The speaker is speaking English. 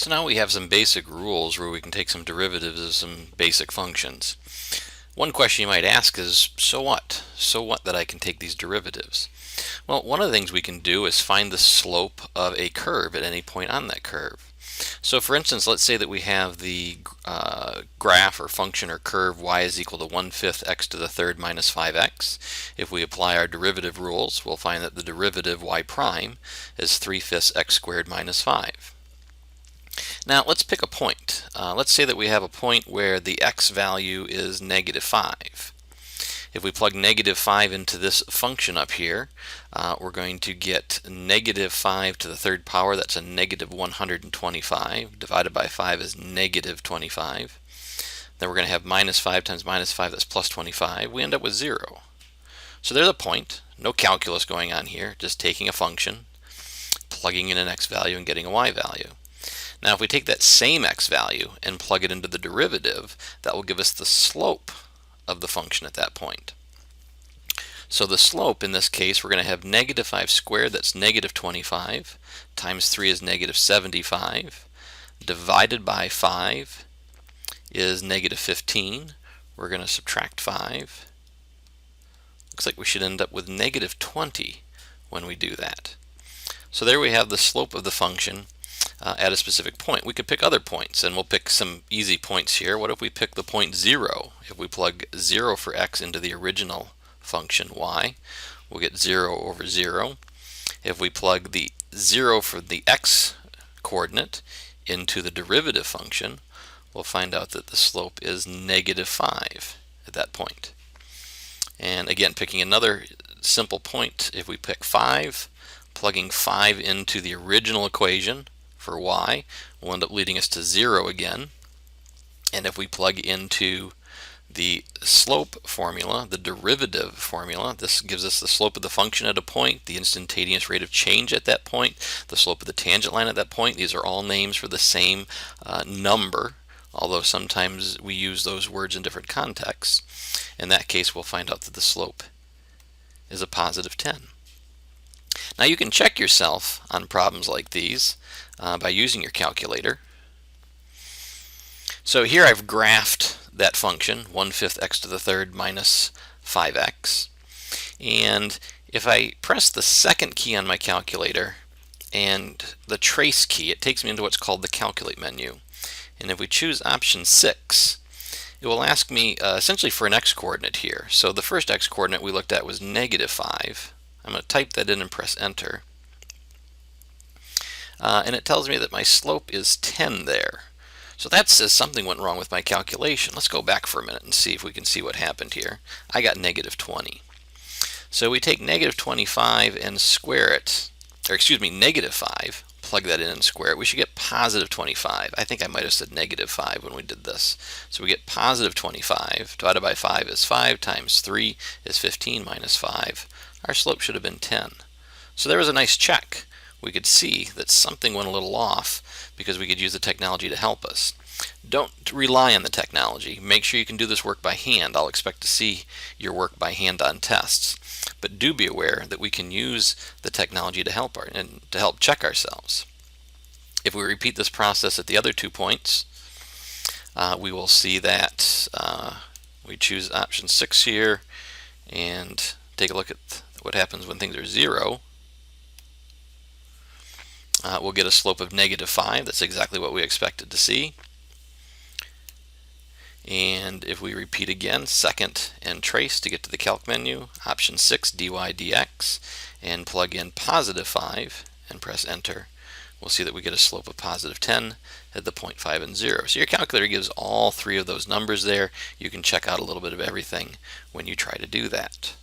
So now we have some basic rules where we can take some derivatives of some basic functions. One question you might ask is, so what? So what that I can take these derivatives? Well, one of the things we can do is find the slope of a curve at any point on that curve. So for instance, let's say that we have the graph or function or curve y is equal to 1/5 x to the third minus 5x. If we apply our derivative rules, we'll find that the derivative y prime is 3/5 x squared minus 5. Now let's pick a point. Let's say that we have a point where the x value is -5. If we plug -5 into this function up here, we're going to get -5 to the third power. That's a -125. Divided by 5 is -25. Then we're going to have -5 times -5, that's plus 25. We end up with 0. So there's a point. No calculus going on here, just taking a function, plugging in an x value and getting a y value. Now if we take that same x value and plug it into the derivative, that will give us the slope of the function at that point. So the slope in this case, we're going to have -5 squared, that's -25, times 3 is -75, divided by 5 is -15. We're going to subtract 5. Looks like we should end up with -20 when we do that. So there we have the slope of the function at a specific point. We could pick other points, and we'll pick some easy points here. What if we pick the point 0? If we plug 0 for x into the original function y, we'll get 0 over 0. If we plug the 0 for the x coordinate into the derivative function, we'll find out that the slope is -5 at that point. And again, picking another simple point, if we pick 5, plugging 5 into the original equation for y will end up leading us to 0 again. And if we plug into the slope formula, the derivative formula, this gives us the slope of the function at a point, the instantaneous rate of change at that point, the slope of the tangent line at that point. These are all names for the same number, although sometimes we use those words in different contexts. In that case, we'll find out that the slope is a positive 10. Now you can check yourself on problems like these by using your calculator. So here I've graphed that function, 1/5 x to the third minus 5x. And if I press the second key on my calculator and the trace key, it takes me into what's called the calculate menu. And if we choose option 6, it will ask me essentially for an x-coordinate here. So the first x-coordinate we looked at was -5. I'm going to type that in and press enter. And it tells me that my slope is 10 there. So that says something went wrong with my calculation. Let's go back for a minute and see if we can see what happened here. I got -20. So we take -25 and square it, or excuse me, -5, plug that in and square it. We should get +25. I think I might have said -5 when we did this. So we get +25 divided by 5 is 5 times 3 is 15 minus 5. Our slope should have been 10. So there was a nice check. We could see that something went a little off because we could use the technology to help us. Don't rely on the technology. Make sure you can do this work by hand. I'll expect to see your work by hand on tests. But do be aware that we can use the technology to help check ourselves. If we repeat this process at the other 2 points, we will see that we choose option 6 here and take a look at what happens when things are 0. We'll get a slope of -5. That's exactly what we expected to see. And if we repeat again, second and trace to get to the calc menu, option 6 dy dx, and plug in +5 and press enter, we'll see that we get a slope of +10 at the 0.5 and 0. So your calculator gives all 3 of those numbers there. You can check out a little bit of everything when you try to do that.